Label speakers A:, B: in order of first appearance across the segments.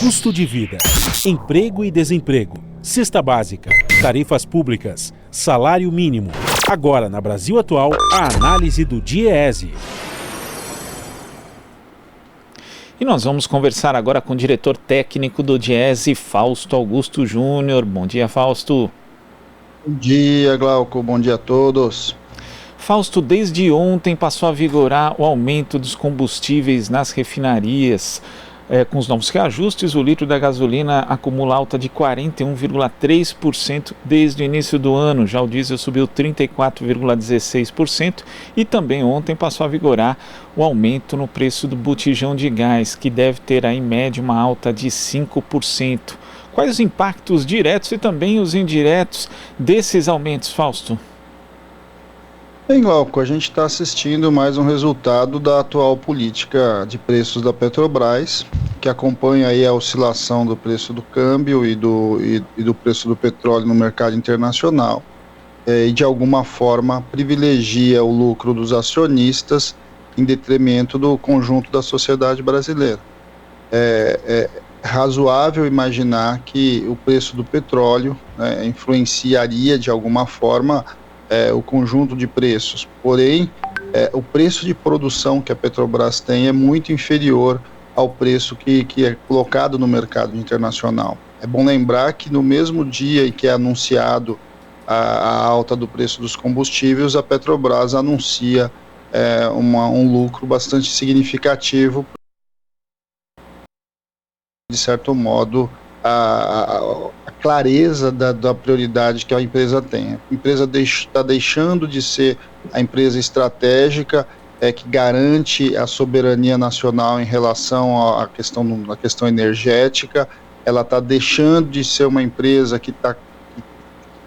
A: Custo de vida, emprego e desemprego, cesta básica, tarifas públicas, salário mínimo. Agora, na Brasil Atual, a análise do DIEESE.
B: E nós vamos conversar agora com o diretor técnico do DIEESE, Fausto Augusto Júnior. Bom dia, Fausto.
C: Bom dia, Glauco. Bom dia a todos.
B: Fausto, desde ontem passou a vigorar o aumento dos combustíveis nas refinarias. Com os novos reajustes, o litro da gasolina acumula alta de 41,3% desde o início do ano. Já o diesel subiu 34,16% e também ontem passou a vigorar o aumento no preço do botijão de gás, que deve ter aí, em média uma alta de 5%. Quais os impactos diretos e também os indiretos desses aumentos, Fausto?
C: Bem, Glauco, a gente está assistindo mais um resultado da atual política de preços da Petrobras, que acompanha aí a oscilação do preço do câmbio e do preço do petróleo no mercado internacional, e de alguma forma privilegia o lucro dos acionistas em detrimento do conjunto da sociedade brasileira. É razoável imaginar que o preço do petróleo, né, influenciaria de alguma forma o conjunto de preços, porém o preço de produção que a Petrobras tem é muito inferior ao preço que é colocado no mercado internacional. É bom lembrar que no mesmo dia em que é anunciado a alta do preço dos combustíveis, a Petrobras anuncia um lucro bastante significativo, de certo modo, a clareza da prioridade que a empresa tem. A empresa está deixando de ser a empresa estratégica que garante a soberania nacional em relação à questão energética. Ela está deixando de ser uma empresa que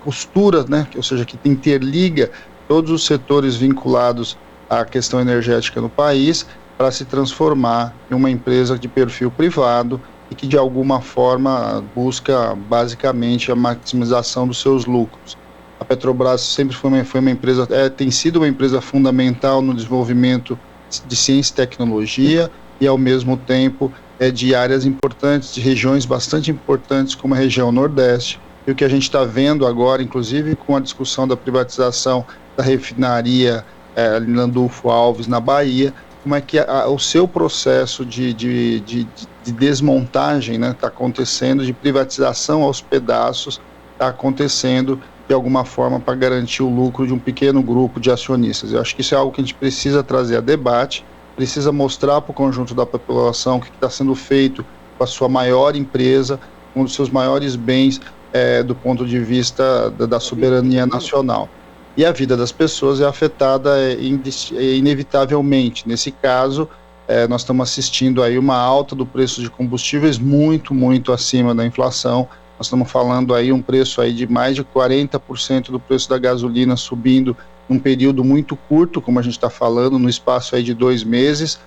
C: costura, né, ou seja, que interliga todos os setores vinculados à questão energética no país, para se transformar em uma empresa de perfil privado e que de alguma forma busca basicamente a maximização dos seus lucros. A Petrobras sempre foi uma empresa, tem sido uma empresa fundamental no desenvolvimento de ciência e tecnologia e ao mesmo tempo de áreas importantes, de regiões bastante importantes como a região Nordeste. E o que a gente está vendo agora, inclusive com a discussão da privatização da refinaria Landulfo Alves na Bahia, como é que o seu processo de desmontagem, né, está acontecendo, de privatização aos pedaços, está acontecendo de alguma forma para garantir o lucro de um pequeno grupo de acionistas. Eu acho que isso é algo que a gente precisa trazer a debate, precisa mostrar para o conjunto da população o que está sendo feito com a sua maior empresa, um dos seus maiores bens do ponto de vista da soberania nacional. E a vida das pessoas é afetada inevitavelmente. Nesse caso, nós estamos assistindo aí uma alta do preço de combustíveis muito, muito acima da inflação. Nós estamos falando aí um preço aí de mais de 40% do preço da gasolina subindo num período muito curto, como a gente está falando, no espaço aí de 2 meses,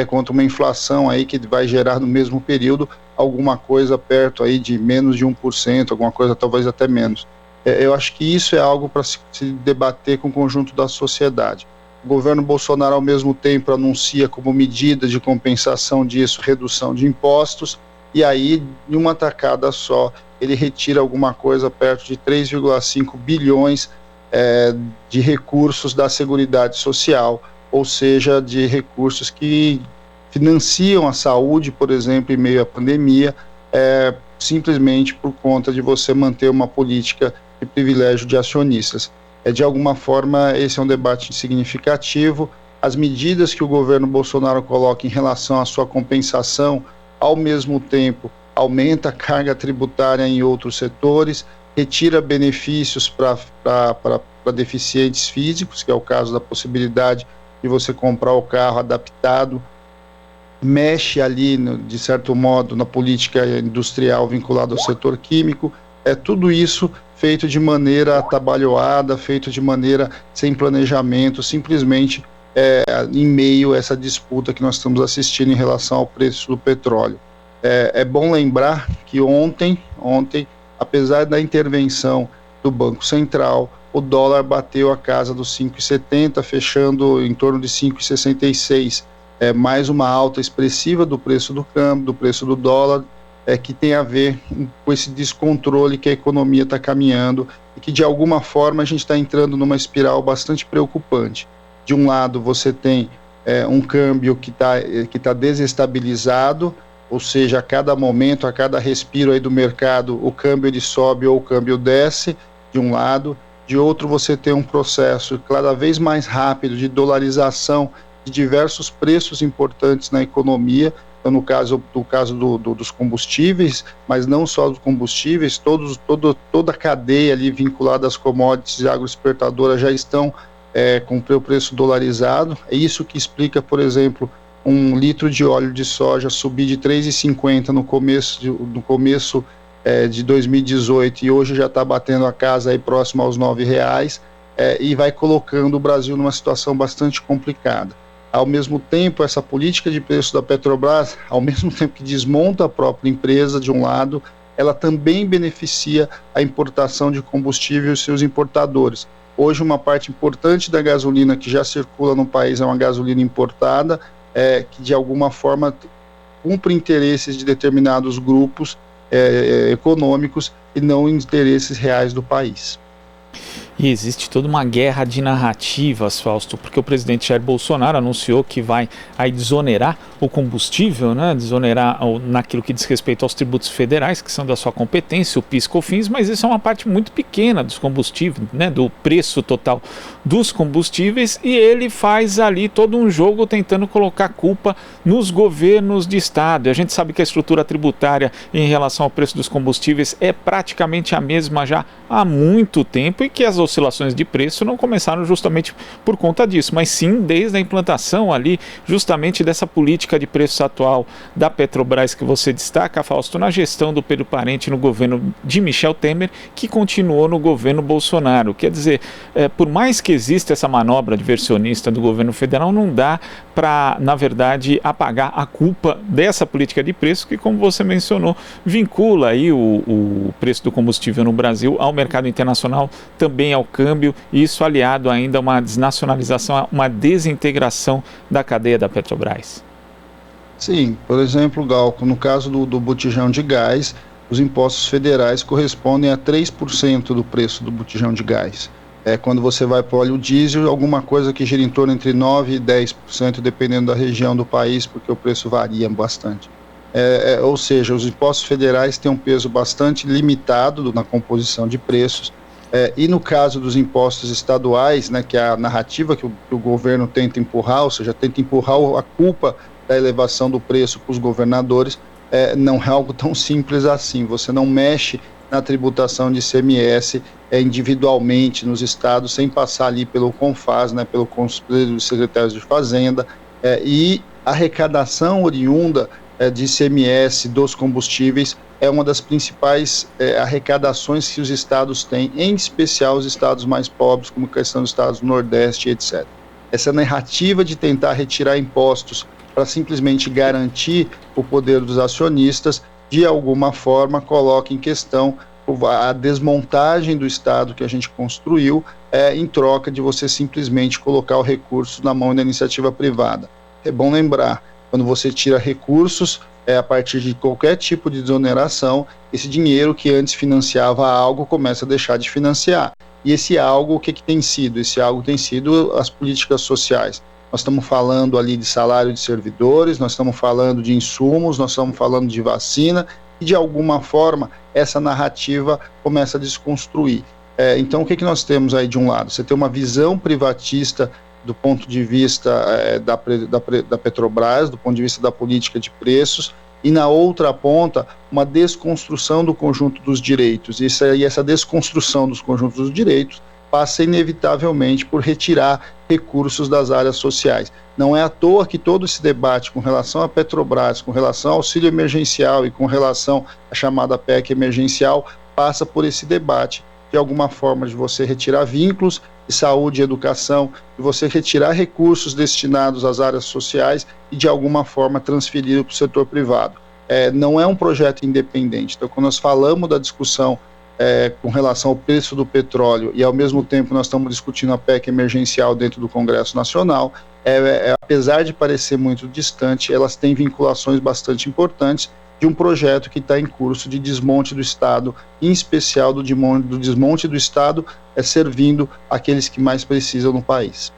C: contra uma inflação aí que vai gerar no mesmo período alguma coisa perto aí de menos de 1%, alguma coisa talvez até menos. Eu acho que isso é algo para se debater com o conjunto da sociedade. O governo Bolsonaro, ao mesmo tempo, anuncia como medida de compensação disso, redução de impostos, e aí, em uma tacada só, ele retira alguma coisa perto de 3,5 bilhões de recursos da Seguridade Social, ou seja, de recursos que financiam a saúde, por exemplo, em meio à pandemia, simplesmente por conta de você manter uma política de privilégio de acionistas. De alguma forma, esse é um debate significativo. As medidas que o governo Bolsonaro coloca em relação à sua compensação, ao mesmo tempo, aumenta a carga tributária em outros setores, retira benefícios para deficientes físicos, que é o caso da possibilidade de você comprar o carro adaptado, mexe ali, de certo modo, na política industrial vinculada ao setor químico. Tudo isso feito de maneira atabalhoada, feito de maneira sem planejamento, simplesmente em meio a essa disputa que nós estamos assistindo em relação ao preço do petróleo. É bom lembrar que ontem, apesar da intervenção do Banco Central, o dólar bateu a casa dos 5,70, fechando em torno de 5,66. mais uma alta expressiva do preço do câmbio, do preço do dólar, que tem a ver com esse descontrole que a economia está caminhando e que de alguma forma a gente está entrando numa espiral bastante preocupante. De um lado você tem um câmbio que tá desestabilizado, ou seja, a cada momento, a cada respiro aí do mercado, o câmbio ele sobe ou o câmbio desce, de um lado. De outro, você tem um processo cada vez mais rápido de dolarização de diversos preços importantes na economia. Então, no caso dos combustíveis, mas não só dos combustíveis, toda a cadeia ali vinculada às commodities e agroexportadoras já estão com o preço dolarizado. É isso que explica, por exemplo, um litro de óleo de soja subir de R$ 3,50 no começo de 2018 e hoje já está batendo a casa aí próximo aos R$ 9,00, e vai colocando o Brasil numa situação bastante complicada. Ao mesmo tempo, essa política de preço da Petrobras, ao mesmo tempo que desmonta a própria empresa de um lado, ela também beneficia a importação de combustível e os seus importadores. Hoje uma parte importante da gasolina que já circula no país é uma gasolina importada, que de alguma forma cumpre interesses de determinados grupos econômicos e não interesses reais do país.
B: E existe toda uma guerra de narrativas, Fausto, porque o presidente Jair Bolsonaro anunciou que vai aí desonerar o combustível, né? Desonerar naquilo que diz respeito aos tributos federais, que são da sua competência, o PIS, COFINS, mas isso é uma parte muito pequena dos combustíveis, né? Do preço total dos combustíveis, e ele faz ali todo um jogo tentando colocar culpa nos governos de estado. E a gente sabe que a estrutura tributária em relação ao preço dos combustíveis é praticamente a mesma já há muito tempo e que as oscilações de preço não começaram justamente por conta disso, mas sim desde a implantação ali justamente dessa política de preços atual da Petrobras que você destaca, Fausto, na gestão do Pedro Parente no governo de Michel Temer, que continuou no governo Bolsonaro. Quer dizer, por mais que exista essa manobra diversionista do governo federal, não dá para, na verdade, apagar a culpa dessa política de preço que, como você mencionou, vincula aí o preço do combustível no Brasil ao mercado internacional, também ao câmbio, e isso aliado ainda a uma desnacionalização, uma desintegração da cadeia da Petrobras.
C: Sim, por exemplo, Galco, no caso do botijão de gás, os impostos federais correspondem a 3% do preço do botijão de gás. Quando você vai para o óleo diesel, alguma coisa que gira em torno entre 9% e 10%, dependendo da região do país, porque o preço varia bastante. Ou seja, os impostos federais têm um peso bastante limitado na composição de preços. E no caso dos impostos estaduais, né, que é a narrativa que o governo tenta empurrar, ou seja, tenta empurrar a culpa da elevação do preço para os governadores, não é algo tão simples assim. Você não mexe na tributação de ICMS individualmente nos estados, sem passar ali pelo CONFAS, né, pelo Conselho dos Secretários de Fazenda, e a arrecadação oriunda de ICMS dos combustíveis é uma das principais arrecadações que os estados têm, em especial os estados mais pobres, como a questão dos estados do Nordeste, etc. Essa narrativa de tentar retirar impostos para simplesmente garantir o poder dos acionistas, de alguma forma coloca em questão a desmontagem do Estado que a gente construiu, em troca de você simplesmente colocar o recurso na mão da iniciativa privada. É bom lembrar, quando você tira recursos a partir de qualquer tipo de desoneração, esse dinheiro que antes financiava algo começa a deixar de financiar. E esse algo, o que tem sido? Esse algo tem sido as políticas sociais. Nós estamos falando ali de salário de servidores, nós estamos falando de insumos, nós estamos falando de vacina, e de alguma forma essa narrativa começa a desconstruir. Então o que nós temos aí de um lado? Você tem uma visão privatista do ponto de vista da Petrobras, do ponto de vista da política de preços, e na outra ponta uma desconstrução do conjunto dos direitos. E essa desconstrução dos conjuntos dos direitos passa inevitavelmente por retirar recursos das áreas sociais. Não é à toa que todo esse debate com relação à Petrobras, com relação ao auxílio emergencial e com relação à chamada PEC emergencial, passa por esse debate, de alguma forma, de você retirar vínculos de saúde e educação, de você retirar recursos destinados às áreas sociais e, de alguma forma, transferir para o setor privado. Não é um projeto independente. Então, quando nós falamos da discussão com relação ao preço do petróleo, e ao mesmo tempo nós estamos discutindo a PEC emergencial dentro do Congresso Nacional, apesar de parecer muito distante, elas têm vinculações bastante importantes de um projeto que está em curso de desmonte do Estado, em especial do desmonte do Estado, servindo aqueles que mais precisam no país.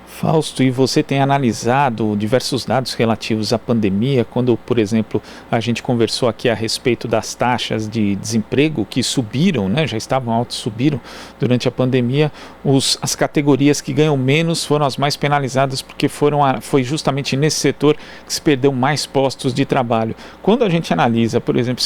B: Fausto, e você tem analisado diversos dados relativos à pandemia, quando, por exemplo, a gente conversou aqui a respeito das taxas de desemprego que subiram, né, já estavam altas, subiram durante a pandemia, as categorias que ganham menos foram as mais penalizadas, porque foi justamente nesse setor que se perdeu mais postos de trabalho. Quando a gente analisa, por exemplo,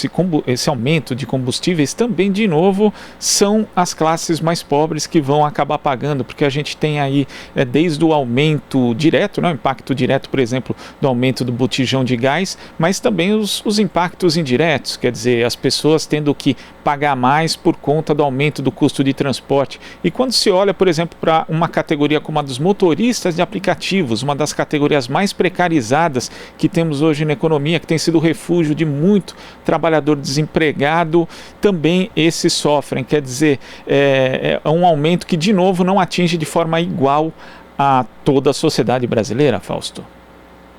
B: esse aumento de combustíveis, também, de novo, são as classes mais pobres que vão acabar pagando, porque a gente tem aí, desde o aumento direto, né, o impacto direto, por exemplo, do aumento do botijão de gás, mas também os impactos indiretos, quer dizer, as pessoas tendo que pagar mais por conta do aumento do custo de transporte. E quando se olha, por exemplo, para uma categoria como a dos motoristas de aplicativos, uma das categorias mais precarizadas que temos hoje na economia, que tem sido refúgio de muito trabalhador desempregado, também esses sofrem, quer dizer, é um aumento que, de novo, não atinge de forma igual a toda a sociedade brasileira, Fausto?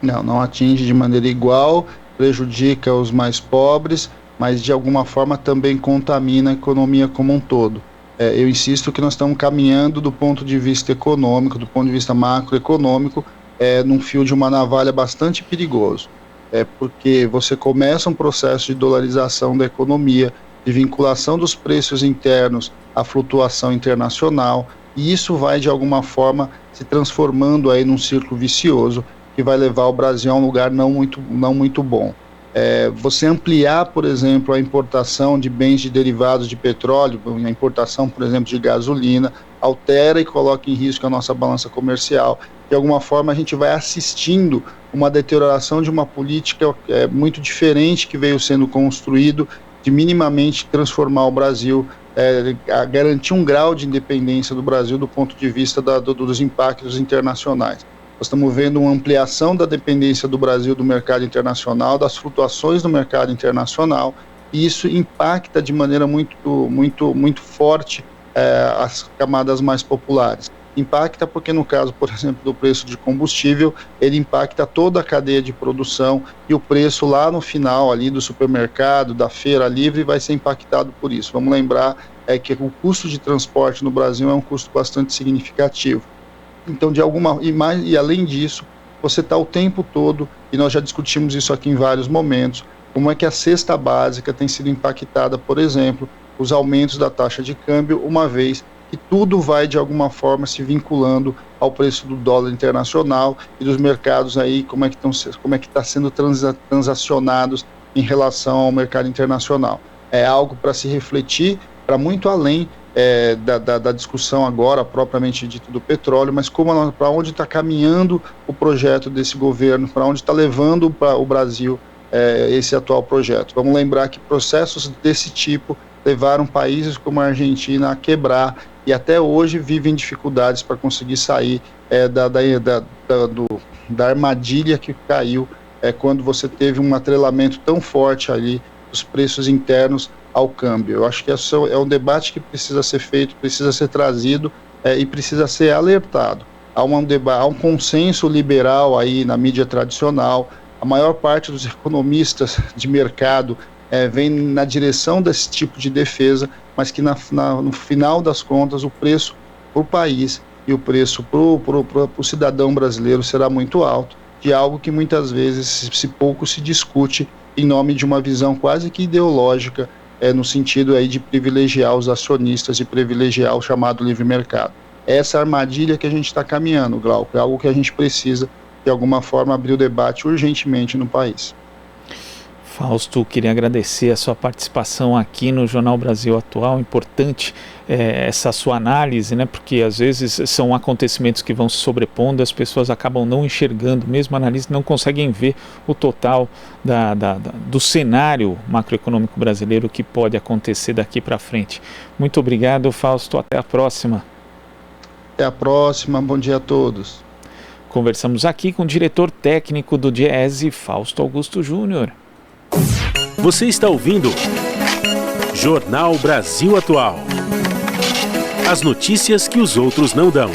C: Não atinge de maneira igual, prejudica os mais pobres, mas de alguma forma também contamina a economia como um todo. Eu insisto que nós estamos caminhando do ponto de vista econômico, do ponto de vista macroeconômico, num fio de uma navalha bastante perigoso. Porque você começa um processo de dolarização da economia, de vinculação dos preços internos à flutuação internacional, e isso vai, de alguma forma, se transformando aí num círculo vicioso que vai levar o Brasil a um lugar não muito bom. Você ampliar, por exemplo, a importação de bens de derivados de petróleo, a importação, por exemplo, de gasolina, altera e coloca em risco a nossa balança comercial. De alguma forma, a gente vai assistindo uma deterioração de uma política muito diferente que veio sendo construído, de minimamente transformar o Brasil, a garantir um grau de independência do Brasil do ponto de vista dos impactos internacionais. Nós estamos vendo uma ampliação da dependência do Brasil do mercado internacional, das flutuações do mercado internacional, e isso impacta de maneira muito forte as camadas mais populares. Impacta porque, no caso, por exemplo, do preço de combustível, ele impacta toda a cadeia de produção, e o preço lá no final ali do supermercado, da feira livre, vai ser impactado por isso. Vamos lembrar que o custo de transporte no Brasil é um custo bastante significativo. Então, e além disso, você está o tempo todo, e nós já discutimos isso aqui em vários momentos, como é que a cesta básica tem sido impactada, por exemplo, os aumentos da taxa de câmbio, uma vez que tudo vai, de alguma forma, se vinculando ao preço do dólar internacional e dos mercados aí, como é que está sendo transacionados em relação ao mercado internacional. É algo para se refletir, para muito além da discussão agora, propriamente dito, do petróleo, mas para onde está caminhando o projeto desse governo, para onde está levando o Brasil esse atual projeto. Vamos lembrar que processos desse tipo levaram países como a Argentina a quebrar, e até hoje vivem dificuldades para conseguir sair da armadilha que caiu quando você teve um atrelamento tão forte ali dos preços internos ao câmbio. Eu acho que esse é um debate que precisa ser feito, precisa ser trazido e precisa ser alertado. Há um consenso liberal aí na mídia tradicional, a maior parte dos economistas de mercado vem na direção desse tipo de defesa, mas que no final das contas o preço para o país e o preço para o cidadão brasileiro será muito alto, de algo que muitas vezes pouco se discute em nome de uma visão quase que ideológica, no sentido aí de privilegiar os acionistas e privilegiar o chamado livre mercado. Essa armadilha que a gente está caminhando, Glauco, é algo que a gente precisa, de alguma forma, abrir o debate urgentemente no país.
B: Fausto, queria agradecer a sua participação aqui no Jornal Brasil Atual. Importante essa sua análise, né? Porque às vezes são acontecimentos que vão se sobrepondo, as pessoas acabam não enxergando, mesmo analistas não conseguem ver o total do cenário macroeconômico brasileiro que pode acontecer daqui para frente. Muito obrigado, Fausto. Até a próxima.
C: Até a próxima. Bom dia a todos.
B: Conversamos aqui com o diretor técnico do Diese, Fausto Augusto Júnior.
A: Você está ouvindo Jornal Brasil Atual. As notícias que os outros não dão.